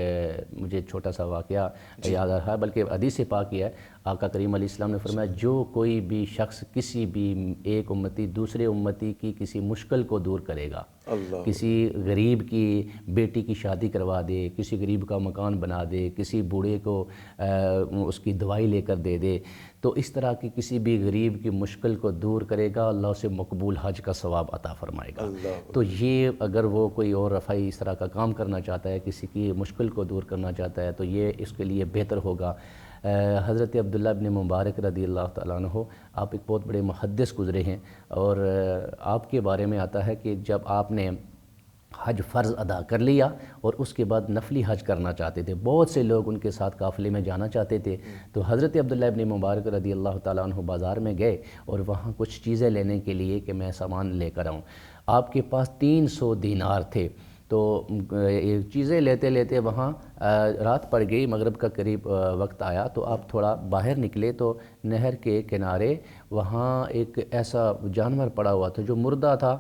مجھے چھوٹا سا واقعہ یاد آ رہا ہے، بلکہ حدیث پاک ہی ہے۔ آقا کریم علیہ السلام نے فرمایا جو کوئی بھی شخص کسی بھی ایک امتی دوسرے امتی کی کسی مشکل کو دور کرے گا، کسی غریب کی بیٹی کی شادی کروا دے، کسی غریب کا مکان بنا دے، کسی بوڑھے کو اس کی دوائی لے کر دے دے، تو اس طرح کی کسی بھی غریب کی مشکل کو دور کرے گا، اللہ اسے مقبول حج کا ثواب عطا فرمائے گا۔ تو یہ اگر وہ کوئی اور رفعی اس طرح کا کام کرنا چاہتا ہے، کسی کی مشکل کو دور کرنا چاہتا ہے، تو یہ اس کے لیے بہتر ہوگا۔ حضرت عبداللہ ابن مبارک رضی اللہ تعالیٰ عنہ، آپ ایک بہت بڑے محدث گزرے ہیں، اور آپ کے بارے میں آتا ہے کہ جب آپ نے حج فرض ادا کر لیا اور اس کے بعد نفلی حج کرنا چاہتے تھے، بہت سے لوگ ان کے ساتھ قافلے میں جانا چاہتے تھے، تو حضرت عبداللہ ابن مبارک رضی اللہ تعالیٰ عنہ بازار میں گئے اور وہاں کچھ چیزیں لینے کے لیے کہ میں سامان لے کر آؤں۔ آپ کے پاس 300 دینار تھے، تو چیزیں لیتے لیتے وہاں رات پڑ گئی، مغرب کا قریب وقت آیا، تو آپ تھوڑا باہر نکلے تو نہر کے کنارے وہاں ایک ایسا جانور پڑا ہوا تھا جو مردہ تھا،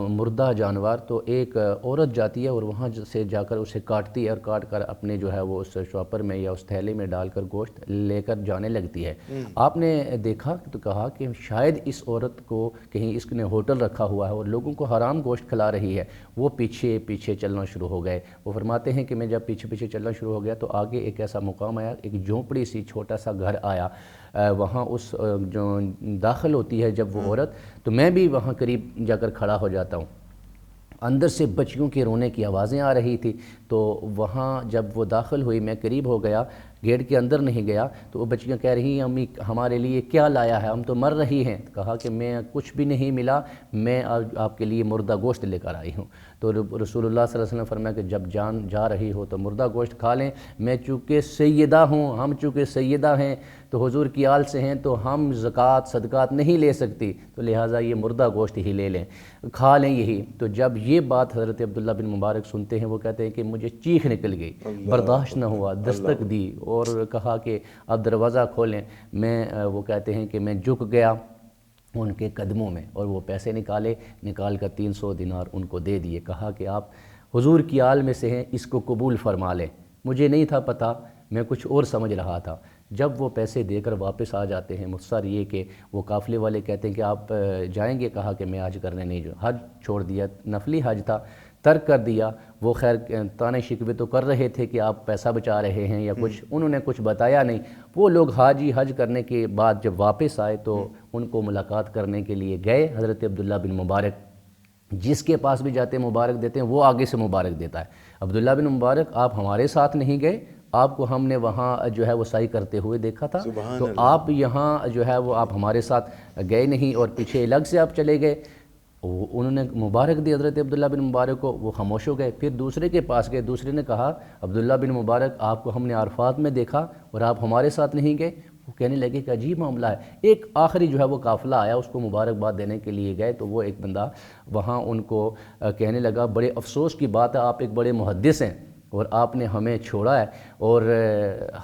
مردہ جانور، تو ایک عورت جاتی ہے اور وہاں سے جا کر اسے کاٹتی ہے، اور کاٹ کر اپنے جو ہے وہ اس شاپر میں یا اس تھیلے میں ڈال کر گوشت لے کر جانے لگتی ہے۔ آپ نے دیکھا تو کہا کہ شاید اس عورت کو کہیں اس نے ہوٹل رکھا ہوا ہے اور لوگوں کو حرام گوشت کھلا رہی ہے۔ وہ پیچھے پیچھے چلنا شروع ہو گئے۔ وہ فرماتے ہیں کہ میں جب پیچھے پیچھے چلنا شروع ہو گیا تو آگے ایک ایسا مقام آیا، ایک جھونپڑی سی چھوٹا سا گھر آیا، وہاں اس جو داخل ہوتی ہے جب وہ عورت، تو میں بھی وہاں قریب جا کر کھڑا ہو جاتا ہوں۔ اندر سے بچیوں کے رونے کی آوازیں آ رہی تھی، تو وہاں جب وہ داخل ہوئی میں قریب ہو گیا، گیٹ کے اندر نہیں گیا تو وہ بچیاں کہہ رہی ہیں امی ہمارے لیے کیا لایا ہے، ہم تو مر رہی ہیں. کہا کہ میں کچھ بھی نہیں ملا، میں آپ کے لیے مردہ گوشت لے کر آئی ہوں. تو رسول اللہ صلی اللہ علیہ وسلم نے فرمایا کہ جب جان جا رہی ہو تو مردہ گوشت کھا لیں. میں چونکہ سیدہ ہوں، ہم چونکہ سیدہ ہیں تو حضور کی آل سے ہیں تو ہم زکوٰۃ صدقات نہیں لے سکتی، تو لہٰذا یہ مردہ گوشت ہی لے لیں، کھا لیں یہی. تو جب یہ بات حضرت عبداللہ بن مبارک سنتے ہیں وہ کہتے ہیں کہ مجھے چیخ نکل گئی، برداشت نہ ہوا، دستک دی اور کہا کہ آپ دروازہ کھولیں. میں وہ کہتے ہیں کہ میں جھک گیا ان کے قدموں میں اور وہ پیسے نکال کر 300 دینار ان کو دے دیے. کہا کہ آپ حضور کی آل میں سے ہیں، اس کو قبول فرما لیں. مجھے نہیں تھا پتہ، میں کچھ اور سمجھ رہا تھا. جب وہ پیسے دے کر واپس آ جاتے ہیں، مختصر یہ کہ وہ قافلے والے کہتے ہیں کہ آپ جائیں گے؟ کہا کہ میں حج کرنے نہیں جاؤں. حج چھوڑ دیا، نفلی حج تھا، ترک کر دیا. وہ خیر تانے شکوے تو کر رہے تھے کہ آپ پیسہ بچا رہے ہیں یا کچھ، انہوں نے کچھ بتایا نہیں. وہ لوگ حاجی حج کرنے کے بعد جب واپس آئے تو ان کو ملاقات کرنے کے لیے گئے. حضرت عبداللہ بن مبارک جس کے پاس بھی جاتے ہیں مبارک دیتے ہیں، وہ آگے سے مبارک دیتا ہے. عبداللہ بن مبارک آپ ہمارے ساتھ نہیں گئے، آپ کو ہم نے وہاں جو ہے وہ سعی کرتے ہوئے دیکھا تھا، تو آپ یہاں جو ہے وہ آپ ہمارے ساتھ گئے نہیں اور پیچھے الگ سے آپ چلے گئے. انہوں نے مبارک دی حضرت عبداللہ بن مبارک کو، وہ خاموش ہو گئے. پھر دوسرے کے پاس گئے، دوسرے نے کہا عبداللہ بن مبارک آپ کو ہم نے عرفات میں دیکھا اور آپ ہمارے ساتھ نہیں گئے. وہ کہنے لگے کہ عجیب معاملہ ہے. ایک آخری جو ہے وہ قافلہ آیا، اس کو مبارکباد دینے کے لیے گئے تو وہ ایک بندہ وہاں ان کو کہنے لگا بڑے افسوس کی بات ہے، آپ ایک بڑے محدث ہیں اور آپ نے ہمیں چھوڑا ہے اور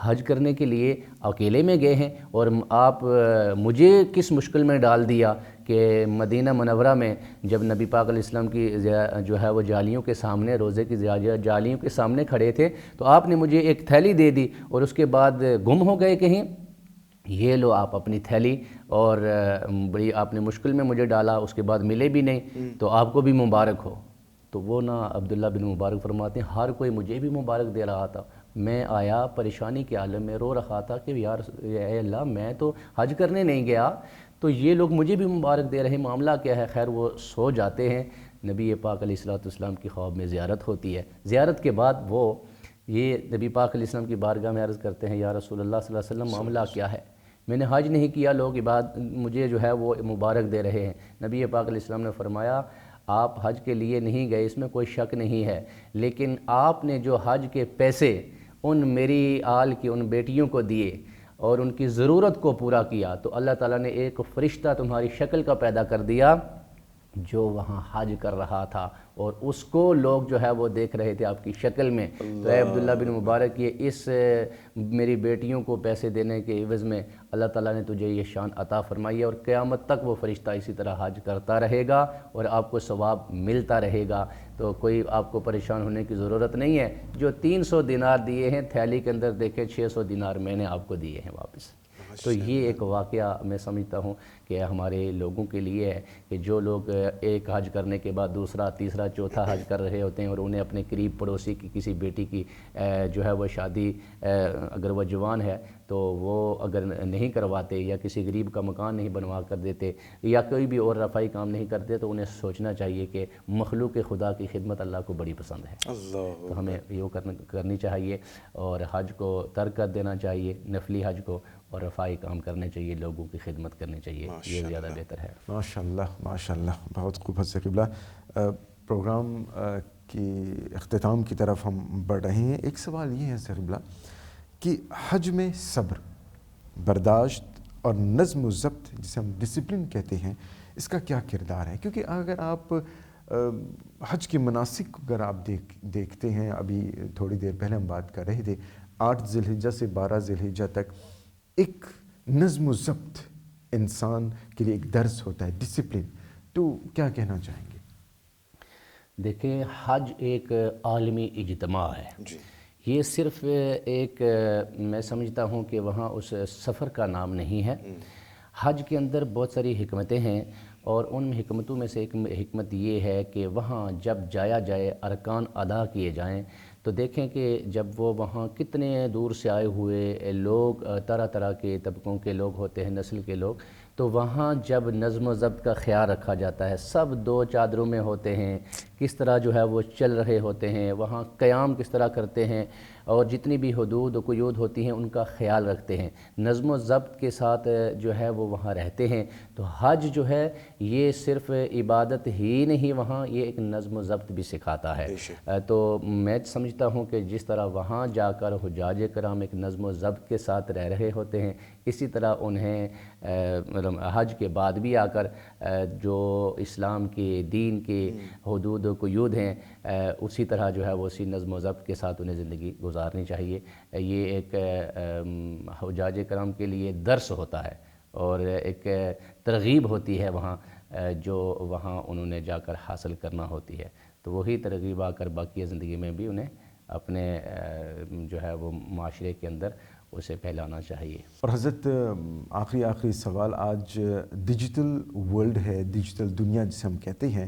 حج کرنے کے لیے اکیلے میں گئے ہیں، اور آپ مجھے کس مشکل میں ڈال دیا کہ مدینہ منورہ میں جب نبی پاک علیہ السلام کی جو ہے وہ جالیوں کے سامنے، روزے کی جالیوں کے سامنے کھڑے تھے تو آپ نے مجھے ایک تھیلی دے دی اور اس کے بعد گم ہو گئے کہیں. یہ لو آپ اپنی تھیلی، اور بڑی آپ نے مشکل میں مجھے ڈالا، اس کے بعد ملے بھی نہیں، تو آپ کو بھی مبارک ہو. تو وہ نا عبداللہ بن مبارک فرماتے ہیں ہر کوئی مجھے بھی مبارک دے رہا تھا، میں آیا پریشانی کے عالم میں رو رہا تھا کہ یار اے اللہ میں تو حج کرنے نہیں گیا تو یہ لوگ مجھے بھی مبارک دے رہے، معاملہ کیا ہے؟ خیر وہ سو جاتے ہیں. نبی پاک علیہ السلام کی خواب میں زیارت ہوتی ہے. زیارت کے بعد وہ یہ نبی پاک علیہ السلام کی بارگاہ میں عرض کرتے ہیں یا رسول اللہ صلی اللہ علیہ وسلم معاملہ کیا ہے؟ میں نے حج نہیں کیا، لوگ مجھے جو ہے وہ مبارک دے رہے ہیں. نبی پاک علیہ السلام نے فرمایا آپ حج کے لیے نہیں گئے، اس میں کوئی شک نہیں ہے، لیکن آپ نے جو حج کے پیسے ان میری آل کی ان بیٹیوں کو دیے اور ان کی ضرورت کو پورا کیا تو اللہ تعالیٰ نے ایک فرشتہ تمہاری شکل کا پیدا کر دیا جو وہاں حج کر رہا تھا اور اس کو لوگ جو ہے وہ دیکھ رہے تھے آپ کی شکل میں. تو اے عبداللہ بن مبارک یہ اس میری بیٹیوں کو پیسے دینے کے عوض میں اللہ تعالیٰ نے تجھے یہ شان عطا فرمائی ہے اور قیامت تک وہ فرشتہ اسی طرح حج کرتا رہے گا اور آپ کو ثواب ملتا رہے گا. تو کوئی آپ کو پریشان ہونے کی ضرورت نہیں ہے. جو 300 دینار دیے ہیں تھیلی کے اندر دیکھیں 600 دینار میں نے آپ کو دیے ہیں واپس. تو یہ ایک واقعہ میں سمجھتا ہوں کہ ہمارے لوگوں کے لیے ہے کہ جو لوگ ایک حج کرنے کے بعد دوسرا تیسرا چوتھا حج کر رہے ہوتے ہیں اور انہیں اپنے قریب پڑوسی کی کسی بیٹی کی جو ہے وہ شادی اگر وہ جوان ہے تو وہ اگر نہیں کرواتے یا کسی غریب کا مکان نہیں بنوا کر دیتے یا کوئی بھی اور رفائی کام نہیں کرتے تو انہیں سوچنا چاہیے کہ مخلوق خدا کی خدمت اللہ کو بڑی پسند ہے. تو ہمیں یہ کرنی چاہیے اور حج کو ترک کر دینا چاہیے، نفلی حج کو، اور رفائی کام کرنے چاہیے، لوگوں کی خدمت کرنی چاہیے. یہ زیادہ بہتر ہے. ماشاءاللہ بہت خوب حضرت قبلہ. پروگرام کی اختتام کی طرف ہم بڑھ رہے ہیں. ایک سوال یہ ہے حضرت قبلہ کہ حج میں صبر، برداشت اور نظم و ضبط جسے ہم ڈسپلن کہتے ہیں اس کا کیا کردار ہے؟ کیونکہ اگر آپ حج کے مناسک اگر آپ دیکھتے ہیں، ابھی تھوڑی دیر پہلے ہم بات کر رہے تھے 8 ذی الحجہ سے 12 ذی الحجہ تک ایک نظم و ضبط انسان کے لیے ایک درس ہوتا ہے، ڈسپلن. تو کیا کہنا چاہیں گے؟ دیکھیں حج ایک عالمی اجتماع ہے. یہ صرف ایک میں سمجھتا ہوں کہ وہاں اس سفر کا نام نہیں ہے. حج کے اندر بہت ساری حکمتیں ہیں اور ان حکمتوں میں سے ایک حکمت یہ ہے کہ وہاں جب جایا جائے ارکان ادا کیے جائیں تو دیکھیں کہ جب وہ وہاں کتنے دور سے آئے ہوئے لوگ، طرح طرح کے طبقوں کے لوگ ہوتے ہیں، نسل کے لوگ، تو وہاں جب نظم و ضبط کا خیال رکھا جاتا ہے، سب 2 چادروں میں ہوتے ہیں، کس طرح جو ہے وہ چل رہے ہوتے ہیں، وہاں قیام کس طرح کرتے ہیں، اور جتنی بھی حدود و قیود ہوتی ہیں ان کا خیال رکھتے ہیں، نظم و ضبط کے ساتھ جو ہے وہ وہاں رہتے ہیں۔ تو حج جو ہے یہ صرف عبادت ہی نہیں، وہاں یہ ایک نظم و ضبط بھی سکھاتا ہے۔ تو میں سمجھتا ہوں کہ جس طرح وہاں جا کر حجاج کرام ایک نظم و ضبط کے ساتھ رہ رہے ہوتے ہیں، اسی طرح انہیں مطلب حج کے بعد بھی آ کر جو اسلام کے دین کے حدود و قیود ہیں اسی طرح جو ہے وہ اسی نظم و ضبط کے ساتھ انہیں زندگی گزارنی چاہیے۔ یہ ایک حجاج کرام کے لیے درس ہوتا ہے اور ایک ترغیب ہوتی ہے وہاں جو وہاں انہوں نے جا کر حاصل کرنا ہوتی ہے۔ تو وہی ترغیب آ کر باقی زندگی میں بھی انہیں اپنے جو ہے وہ معاشرے کے اندر اسے پھیلانا چاہیے۔ اور حضرت آخری سوال، آج ڈیجیٹل ورلڈ ہے، ڈیجیٹل دنیا جسے ہم کہتے ہیں،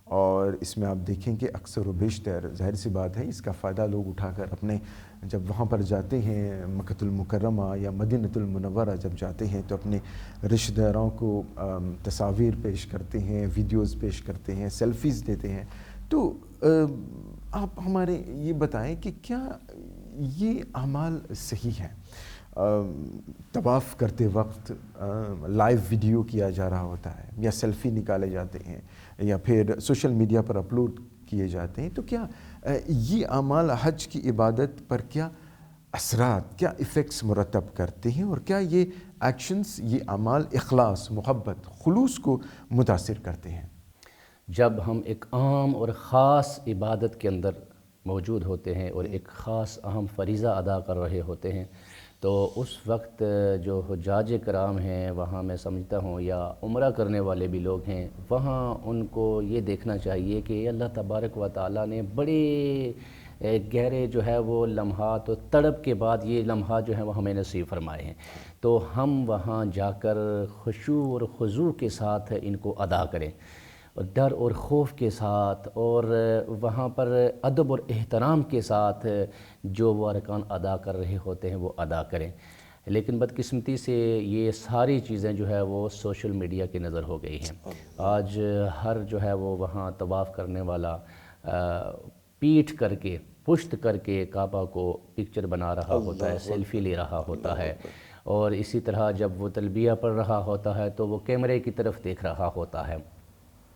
اور اس میں آپ دیکھیں کہ اکثر و بیشتر ظاہر سی بات ہے اس کا فائدہ لوگ اٹھا کر اپنے جب وہاں پر جاتے ہیں مکۃ المکرمہ یا مدینۃ المنورہ جب جاتے ہیں تو اپنے رشتہ داروں کو تصاویر پیش کرتے ہیں، ویڈیوز پیش کرتے ہیں، سیلفیز دیتے ہیں۔ تو آپ ہمارے یہ بتائیں کہ کیا یہ اعمال صحیح ہیں؟ طواف کرتے وقت لائیو ویڈیو کیا جا رہا ہوتا ہے یا سیلفی نکالے جاتے ہیں یا پھر سوشل میڈیا پر اپلوڈ کیے جاتے ہیں، تو کیا یہ اعمال حج کی عبادت پر کیا اثرات، کیا ایفیکٹس مرتب کرتے ہیں، اور کیا یہ ایکشنز، یہ اعمال اخلاص، محبت، خلوص کو متاثر کرتے ہیں؟ جب ہم ایک عام اور خاص عبادت کے اندر موجود ہوتے ہیں اور ایک خاص اہم فریضہ ادا کر رہے ہوتے ہیں تو اس وقت جو حجاج کرام ہیں وہاں میں سمجھتا ہوں یا عمرہ کرنے والے بھی لوگ ہیں وہاں ان کو یہ دیکھنا چاہیے کہ اللہ تبارک و تعالیٰ نے بڑے گہرے جو ہے وہ لمحات اور تڑپ کے بعد یہ لمحات جو ہیں وہ ہمیں نصیب فرمائے ہیں، تو ہم وہاں جا کر خشوع اور خضوع کے ساتھ ان کو ادا کریں، اور ڈر اور خوف کے ساتھ، اور وہاں پر ادب اور احترام کے ساتھ جو وہ ارکان ادا کر رہے ہوتے ہیں وہ ادا کریں۔ لیکن بدقسمتی سے یہ ساری چیزیں جو ہے وہ سوشل میڈیا کی نظر ہو گئی ہیں۔ آج ہر جو ہے وہ وہاں طواف کرنے والا پیٹھ کر کے، پشت کر کے کعبہ کو پکچر بنا رہا ہوتا ہے، سیلفی لے رہا ہوتا ہے، اور اسی طرح جب وہ تلبیہ پڑھ رہا ہوتا ہے تو وہ کیمرے کی طرف دیکھ رہا ہوتا ہے،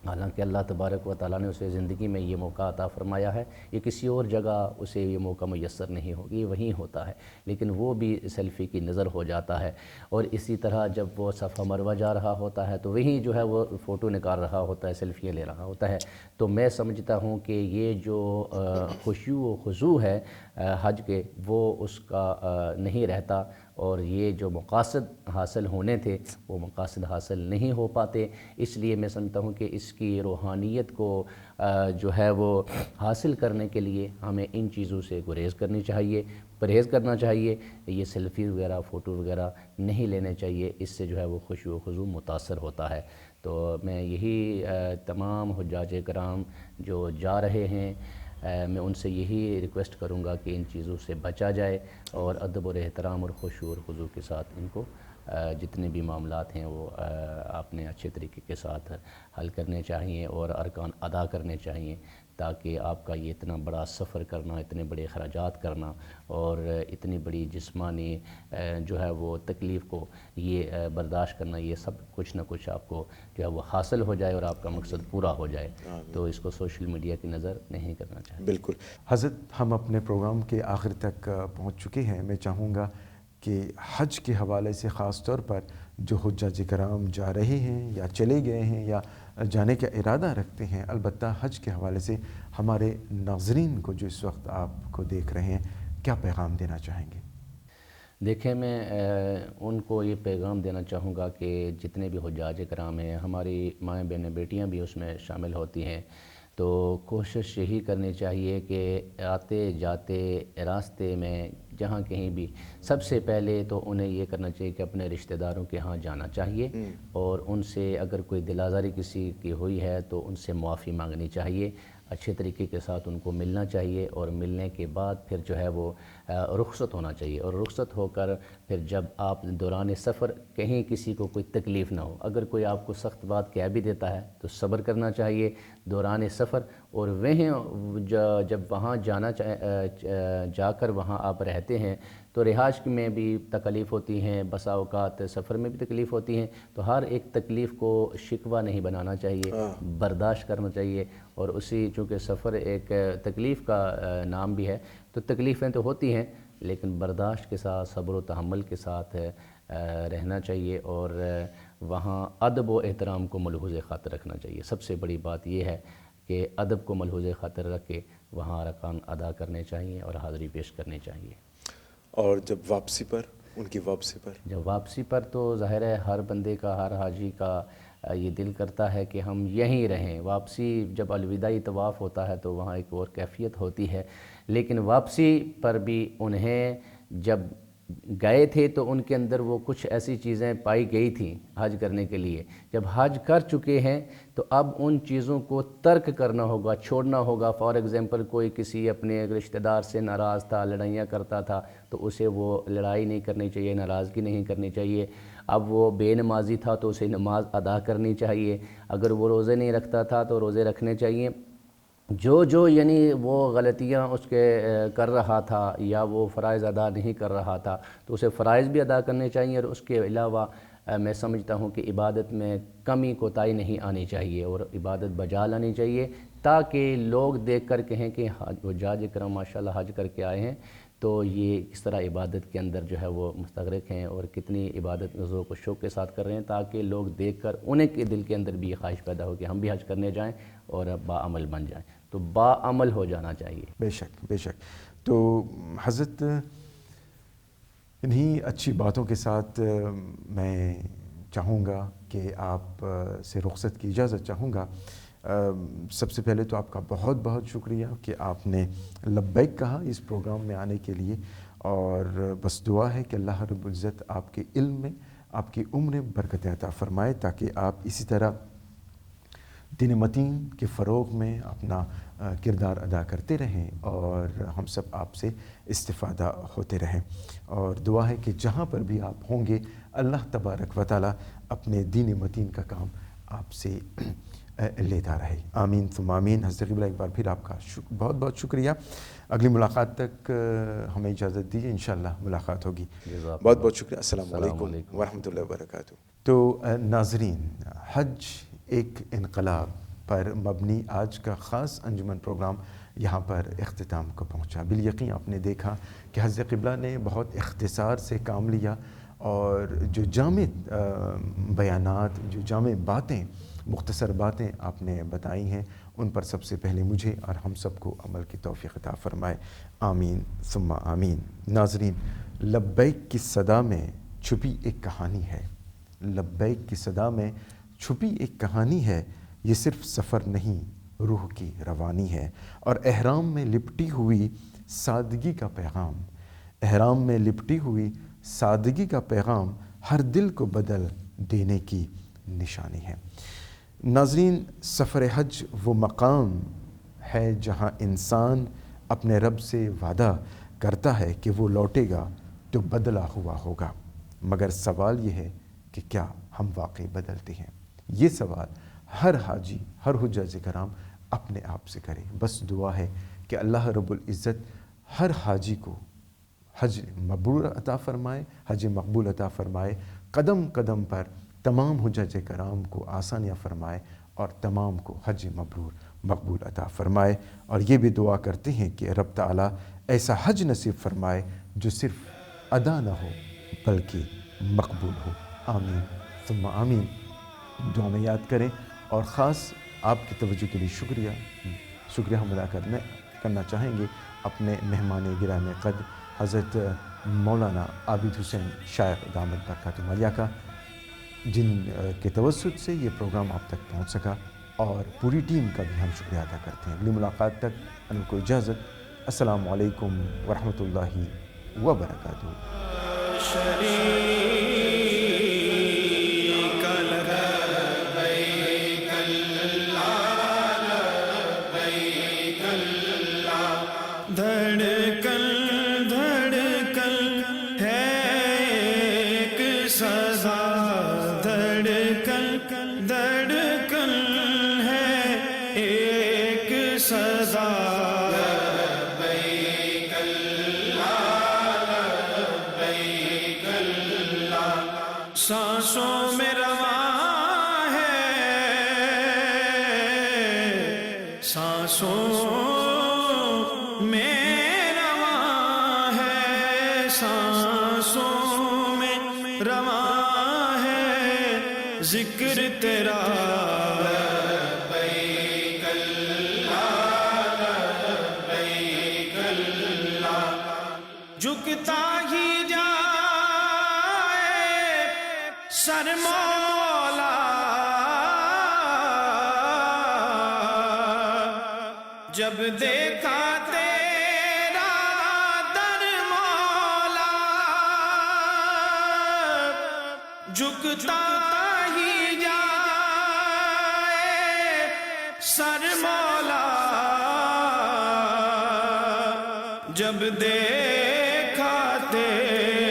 حالانکہ اللہ تبارک و تعالیٰ نے اسے زندگی میں یہ موقع عطا فرمایا ہے، یہ کسی اور جگہ اسے یہ موقع میسر نہیں ہوگی، وہیں ہوتا ہے، لیکن وہ بھی سیلفی کی نظر ہو جاتا ہے۔ اور اسی طرح جب وہ صفا مروہ جا رہا ہوتا ہے تو وہیں جو ہے وہ فوٹو نکال رہا ہوتا ہے، سیلفیاں لے رہا ہوتا ہے۔ تو میں سمجھتا ہوں کہ یہ جو خشوع و خضوع ہے حج کے، وہ اس کا نہیں رہتا، اور یہ جو مقاصد حاصل ہونے تھے وہ مقاصد حاصل نہیں ہو پاتے۔ اس لیے میں سمجھتا ہوں کہ اس کی روحانیت کو جو ہے وہ حاصل کرنے کے لیے ہمیں ان چیزوں سے گریز کرنی چاہیے، پرہیز کرنا چاہیے، یہ سیلفی وغیرہ، فوٹو وغیرہ نہیں لینے چاہیے، اس سے جو ہے وہ خشوع و خضوع متاثر ہوتا ہے۔ تو میں یہی تمام حجاج کرام جو جا رہے ہیں میں ان سے یہی ریکویسٹ کروں گا کہ ان چیزوں سے بچا جائے، اور ادب اور احترام اور خشوع اور خضوع کے ساتھ ان کو جتنے بھی معاملات ہیں وہ آپ نے اچھے طریقے کے ساتھ حل کرنے چاہیے اور ارکان ادا کرنے چاہیے، تاکہ آپ کا یہ اتنا بڑا سفر کرنا، اتنے بڑے اخراجات کرنا اور اتنی بڑی جسمانی جو ہے وہ تکلیف کو یہ برداشت کرنا، یہ سب کچھ نہ کچھ آپ کو جو ہے وہ حاصل ہو جائے اور آپ کا مقصد پورا ہو جائے۔ تو اس کو سوشل میڈیا کی نظر نہیں کرنا چاہیے۔ بالکل حضرت، ہم اپنے پروگرام کے آخر تک پہنچ چکے ہیں۔ میں چاہوں گا کہ حج کے حوالے سے خاص طور پر جو حجاج کرام جا رہے ہیں یا چلے گئے ہیں یا جانے کا ارادہ رکھتے ہیں، البتہ حج کے حوالے سے ہمارے ناظرین کو جو اس وقت آپ کو دیکھ رہے ہیں، کیا پیغام دینا چاہیں گے؟ دیکھیں، میں ان کو یہ پیغام دینا چاہوں گا کہ جتنے بھی حجاج کرام ہیں، ہماری مائیں بہنیں بیٹیاں بھی اس میں شامل ہوتی ہیں، تو کوشش یہی کرنی چاہیے کہ آتے جاتے راستے میں جہاں کہیں بھی سب سے پہلے تو انہیں یہ کرنا چاہیے کہ اپنے رشتہ داروں کے ہاں جانا چاہیے، اور ان سے اگر کوئی دل آزاری کسی کی ہوئی ہے تو ان سے معافی مانگنی چاہیے، اچھے طریقے کے ساتھ ان کو ملنا چاہیے، اور ملنے کے بعد پھر جو ہے وہ رخصت ہونا چاہیے، اور رخصت ہو کر پھر جب آپ دوران سفر کہیں کسی کو کوئی تکلیف نہ ہو، اگر کوئی آپ کو سخت بات کہہ بھی دیتا ہے تو صبر کرنا چاہیے دوران سفر، اور وہیں جب وہاں جا کر وہاں آپ رہتے ہیں تو رہائش میں بھی تکلیف ہوتی ہیں، بسا اوقات سفر میں بھی تکلیف ہوتی ہیں، تو ہر ایک تکلیف کو شکوہ نہیں بنانا چاہیے، برداشت کرنا چاہیے، اور اسی چونکہ سفر ایک تکلیف کا نام بھی ہے، تو تکلیفیں تو ہوتی ہیں لیکن برداشت کے ساتھ، صبر و تحمل کے ساتھ رہنا چاہیے، اور وہاں ادب و احترام کو ملحوظ خاطر رکھنا چاہیے۔ سب سے بڑی بات یہ ہے کہ ادب کو ملحوظ خاطر رکھ کے وہاں ارکان ادا کرنے چاہیے اور حاضری پیش کرنی چاہیے۔ اور جب واپسی پر، ان کی واپسی پر، جب واپسی پر تو ظاہر ہے ہر بندے کا، ہر حاجی کا یہ دل کرتا ہے کہ ہم یہیں رہیں۔ واپسی جب الوداعی طواف ہوتا ہے تو وہاں ایک اور کیفیت ہوتی ہے، لیکن واپسی پر بھی انہیں جب گئے تھے تو ان کے اندر وہ کچھ ایسی چیزیں پائی گئی تھیں حج کرنے کے لیے، جب حج کر چکے ہیں تو اب ان چیزوں کو ترک کرنا ہوگا، چھوڑنا ہوگا۔ فار ایگزامپل کوئی کسی اپنے رشتہ دار سے ناراض تھا، لڑائیاں کرتا تھا، تو اسے وہ لڑائی نہیں کرنی چاہیے، ناراضگی نہیں کرنی چاہیے۔ اب وہ بے نمازی تھا تو اسے نماز ادا کرنی چاہیے، اگر وہ روزے نہیں رکھتا تھا تو روزے رکھنے چاہیے۔ جو یعنی وہ غلطیاں اس کے کر رہا تھا یا وہ فرائض ادا نہیں کر رہا تھا تو اسے فرائض بھی ادا کرنے چاہیے، اور اس کے علاوہ میں سمجھتا ہوں کہ عبادت میں کمی کوتاہی نہیں آنی چاہیے اور عبادت بجا لانی چاہیے، تاکہ لوگ دیکھ کر کہیں کہ حجاج کرام ماشاءاللہ حج کر کے آئے ہیں تو یہ کس طرح عبادت کے اندر جو ہے وہ مستغرق ہیں اور کتنی عبادت ذوق و شوق کے ساتھ کر رہے ہیں، تاکہ لوگ دیکھ کر انہیں کے دل کے اندر بھی یہ خواہش پیدا ہو کہ ہم بھی حج کرنے جائیں اور باعمل بن جائیں۔ تو باعمل ہو جانا چاہیے۔ بے شک بے شک۔ تو حضرت انہی اچھی باتوں کے ساتھ میں چاہوں گا کہ آپ سے رخصت کی اجازت چاہوں گا۔ سب سے پہلے تو آپ کا بہت بہت شکریہ کہ آپ نے لبیک کہا اس پروگرام میں آنے کے لیے، اور بس دعا ہے کہ اللہ رب العزت آپ کے علم میں، آپ کی عمر برکت عطا فرمائے، تاکہ آپ اسی طرح دین متین کے فروغ میں اپنا کردار ادا کرتے رہیں اور ہم سب آپ سے استفادہ ہوتے رہیں۔ اور دعا ہے کہ جہاں پر بھی آپ ہوں گے اللہ تبارک و تعالی اپنے دین متین کا کام آپ سے لیتا رہے۔ آمین ثم آمین۔ حضرت قبلہ ایک بار پھر آپ کا بہت بہت شکریہ۔ اگلی ملاقات تک ہمیں اجازت دیجیے، انشاءاللہ ملاقات ہوگی۔ بہت بہت شکریہ۔ السلام علیکم ورحمۃ اللہ وبرکاتہ۔ تو ناظرین، حج ایک انقلاب پر مبنی آج کا خاص انجمن پروگرام یہاں پر اختتام کو پہنچا۔ بالیقین آپ نے دیکھا کہ حضرت قبلہ نے بہت اختصار سے کام لیا، اور جو جامع بیانات، جو جامع باتیں، مختصر باتیں آپ نے بتائی ہیں، ان پر سب سے پہلے مجھے اور ہم سب کو عمل کی توفیق عطا فرمائے۔ آمین ثم آمین۔ ناظرین، لبیک کی صدا میں چھپی ایک کہانی ہے۔ لبیک کی صدا میں چھپی ایک کہانی ہے، یہ صرف سفر نہیں، روح کی روانی ہے، اور احرام میں لپٹی ہوئی سادگی کا پیغام، احرام میں لپٹی ہوئی سادگی کا پیغام ہر دل کو بدل دینے کی نشانی ہے۔ ناظرین، سفر حج وہ مقام ہے جہاں انسان اپنے رب سے وعدہ کرتا ہے کہ وہ لوٹے گا تو بدلا ہوا ہوگا، مگر سوال یہ ہے کہ کیا ہم واقعی بدلتے ہیں؟ یہ سوال ہر حاجی، ہر حجاج کرام اپنے آپ سے کرے۔ بس دعا ہے کہ اللہ رب العزت ہر حاجی کو حج مبرور عطا فرمائے، حج مقبول عطا فرمائے، قدم قدم پر تمام حجاج کرام کو آسانیاں فرمائے اور تمام کو حج مبرور مقبول عطا فرمائے۔ اور یہ بھی دعا کرتے ہیں کہ رب تعالیٰ ایسا حج نصیب فرمائے جو صرف ادا نہ ہو بلکہ مقبول ہو۔ آمین ثم آمین۔ دعا میں یاد کریں، اور خاص آپ کی توجہ کے لیے شکریہ ہم ادا کرنا چاہیں گے اپنے مہمان گرامی قدر حضرت مولانا عابد حسین شیخ دامت برکاتہ عالیہ کا، جن کے توسط سے یہ پروگرام آپ تک پہنچ سکا، اور پوری ٹیم کا بھی ہم شکریہ ادا کرتے ہیں۔ اگلی ملاقات تک ان کو اجازت۔ السلام علیکم ورحمۃ اللہ وبرکاتہ۔ ذکر تیرا جھکتا ہی جائے سر مولا جب دیکھا تیرا در مولا جھکتا ہی جائے سر مولا جب دیکھا تیرا